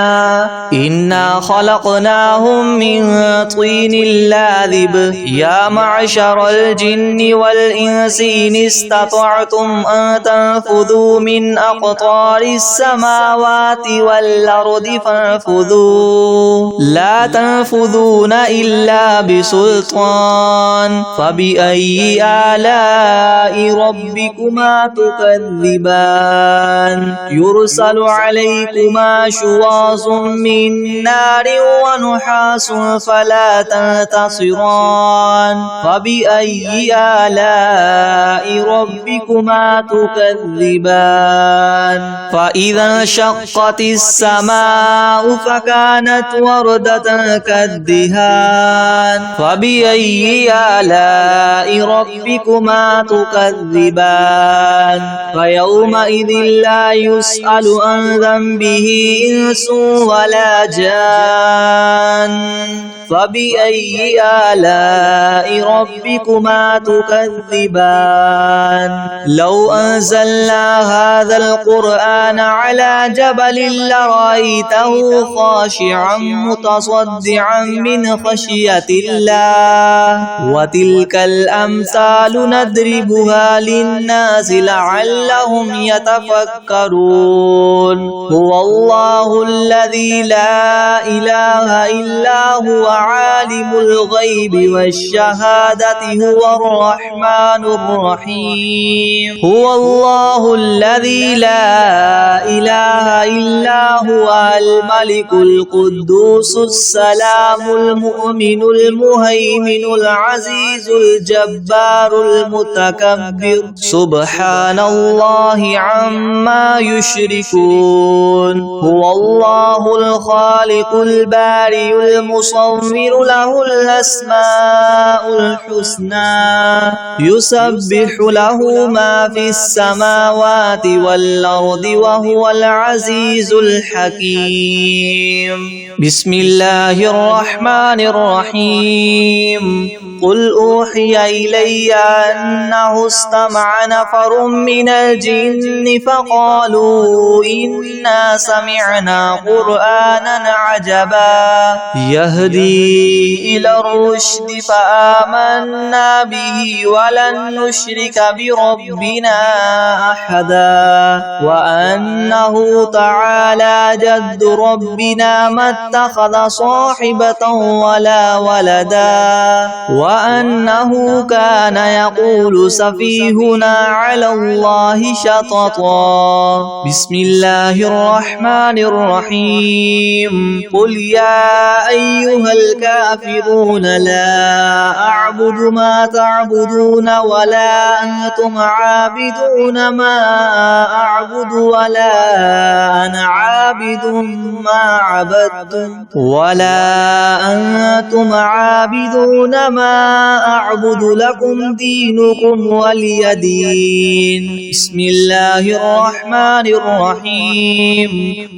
إنا خلقناهم من طين لاذب يا معشر الجن والإنس إن استطعتم أن تنفذوا من أقطار السماوات والأرض فانفذوا لا تنفذون إلا بسلطان فبأي آلاء ربكما تكذبان يرسل عليكما شواظ من نار ونحاس فلا تنتصران فبأي آلاء ربكما تكذبان فإذا انشقت السماء فكانت وردة كالدهان فبأي آلاء ربكما تكذبان فيومئذ لا يسأل عن ذنبه إنس ولا جان فبأي آلاء ربكما تكذبان لو أنزلنا هذا القرآن على جبل لرأيته خاشعا متصدعا من خشية الله وتلك الأمثال نضربها للناس لعلهم يتفكرون هو الله الذي لا إله إلا هو عالم الغيب والشهادة هو الرحمن الرحيم هو الله الذي لا إله إلا هو الملك القدوس السلام المؤمن المهيمن العزيز الجبار المتكبر سبحان الله عما يشركون هو الله الخالق البارئ المصور له الأسماء الحسنى يسبح له ما في السماوات والأرض وهو العزيز الحكيم بسم الله الرحمن الرحيم قل أوحي إلي أنه استمع نفر من الجن فقالوا إنا سمعنا قرآنا عجبا يهدي إلى الرشد فآمنا به ولن نشرك بربنا أحدا وأنه تعالى جد ربنا ما اتخذ صاحبة ولا ولدا وأنه كان يقول سفيهنا على الله شططا بسم الله الرحمن الرحيم قل يا أيها الكافرون لا أعبد ما تعبدون ولا أنتم عابدون ما أعبد ولا أنا عابد ما عبدتم ولا أنتم عابدون ما أعبد لكم دينكم ولي دين بسم الله الرحمن الرحيم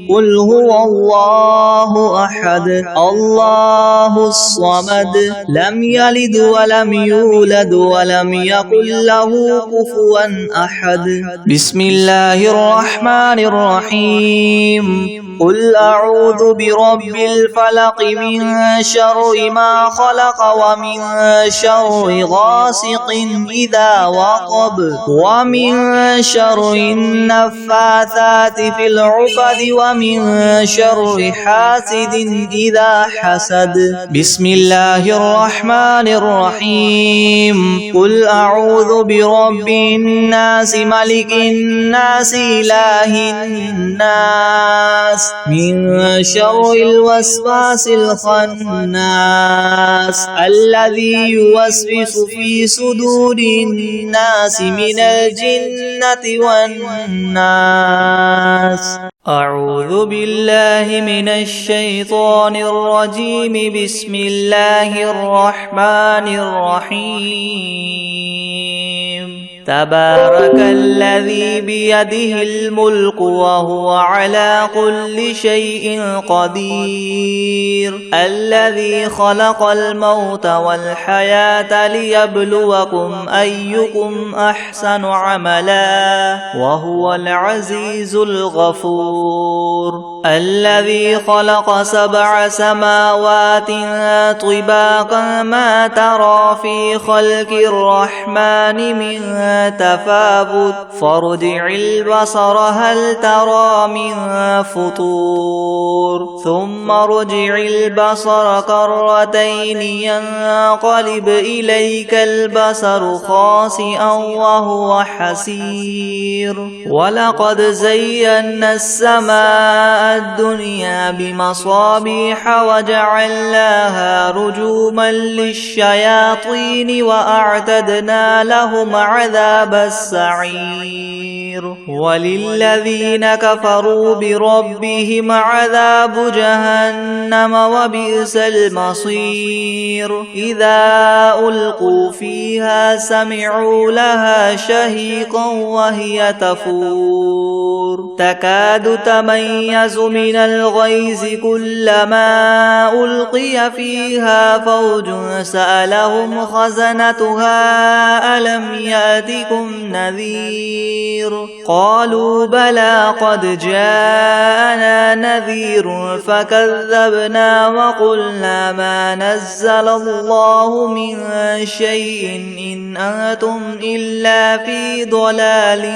قل هو الله أحد الله الصمد لم يلد ولم يولد ولم يكن له كفوا أحد بسم الله الرحمن الرحيم قل أعوذ برب الفلق من شر ما خلق ومن شر غاسق إذا وقب ومن شر النفاثات في العقد ومن شر حاسد إذا حسد. بسم الله الرحمن الرحيم. قل أعوذ برب الناس ملك الناس إله الناس من شر الوسواس الخناس الذي يوسوس في صدور الناس من الجنة والناس. أعوذ بالله من الشيطان الرجيم. بسم الله الرحمن الرحيم. تبارك الذي بيده الملك وهو على كل شيء قدير. الذي خلق الموت والحياة ليبلوكم أيكم أحسن عملا وهو العزيز الغفور. الذي خلق 7 سماوات طباقا ما ترى في خلق الرحمن من تفاوت فارجع البصر هل ترى من فطور ثم ارجع البصر كرتين ينقلب إليك البصر خاسئا وهو حسير. ولقد زينا السماء الدنيا بمصابيح وجعلناها رجوما للشياطين وأعتدنا لهم عذاب السعير. وللذين كفروا بربهم عذاب جهنم وبئس المصير. إذا ألقوا فيها سمعوا لها شهيقا وهي تفور تكاد تميز من الغيظ كلما ألقي فيها فوج سألهم خزنتها ألم يأتكم نذير قالوا بلى قد جاءنا نذير فكذبنا وقلنا ما نزل الله من شيء إن أنتم إلا في ضلال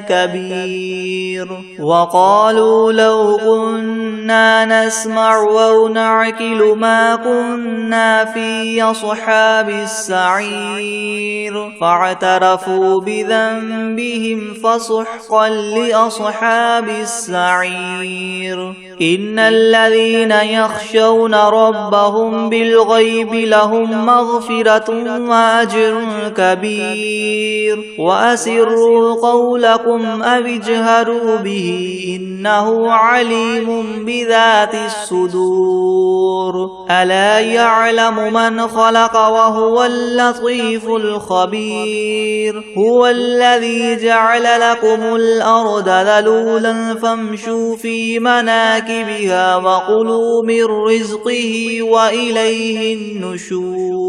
كبير. وقالوا لو كنا نسمع أو نعقل ما كنا في أصحاب السعير فاعترفوا بذنبهم فسحقا لأصحاب السعير. إن الذين يخشون ربهم بالغيب لهم مغفرة وأجر كبير. وأسروا قولكم أو اجهروا به إنه عليم بذات الصدور. ألا يعلم من خلق وهو اللطيف الخبير. هو الذي جعل لكم الأرض ذلولا فامشوا في مناكبها وكلوا من رزقه وإليه النشور.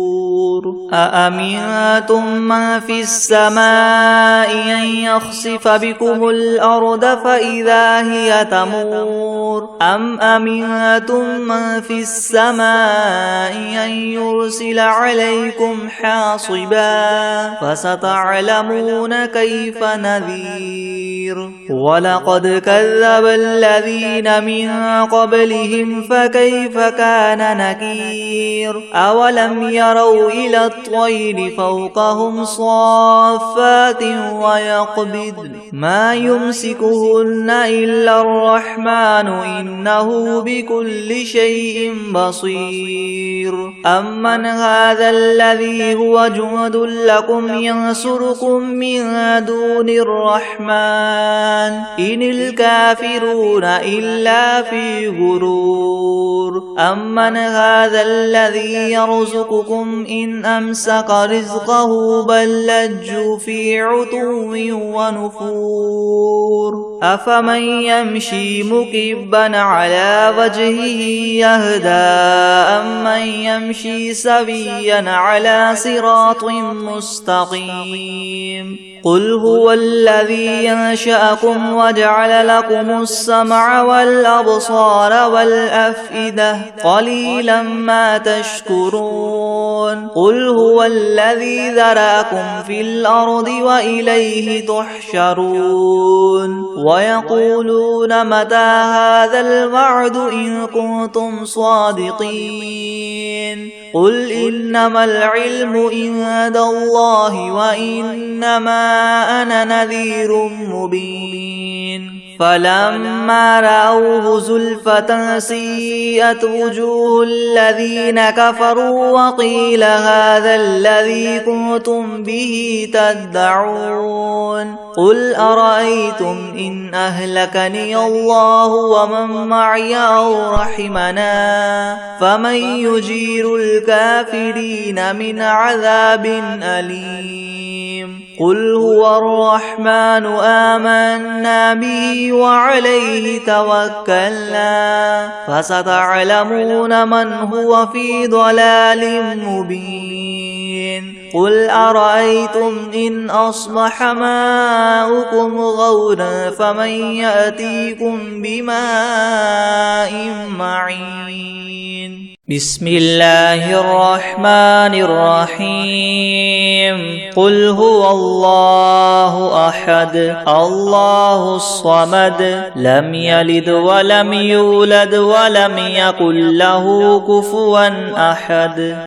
أأمنتم من في السماء أن يخسف بكم الأرض فإذا هي تمور أم أمنتم من في السماء أن يرسل عليكم حاصبا فستعلمون كيف نذير. ولقد كذب الذين من قبلهم فكيف كان نكير. أولم يروا إلى الطير فوقهم صافات ويقبضن ما يمسكهن إلا الرحمن إنه بكل شيء بصير. أمن هذا الذي هو جند لكم ينصركم من دون الرحمن إن الكافرون إلا في غرور. أمن هذا الذي يرزقكم إن أمسك رزقه بل لجوا في عتو ونفور. أفمن يمشي مكبا على وجهه يهدى أمن يمشي سويا على صراط مستقيم. قل هو الذي ينشأكم وجعل لكم السمع والأبصار والأفئدة قليلا ما تشكرون قل هو الذي ذرأكم في الأرض وإليه تحشرون ويقولون متى هذا الوعد إن كنتم صادقين قل إنما العلم عند الله وإنما أنا نذير مبين فلما رأوه زلفة سيئت وجوه الذين كفروا وقيل هذا الذي كنتم به تدعون قل أرأيتم إن أهلكني الله ومن معي أو رحمنا فمن يجير الكافرين من عذاب أليم قل هو الرحمن آمنا به وعليه توكلنا فستعلمون من هو في ضلال مبين قل أرأيتم إن أصبح ماؤكم غورا فمن يأتيكم بماء معين بسم الله الرحمن الرحيم قل هو الله أحد الله الصمد لم يلد ولم يولد ولم يكن له كفوا أحد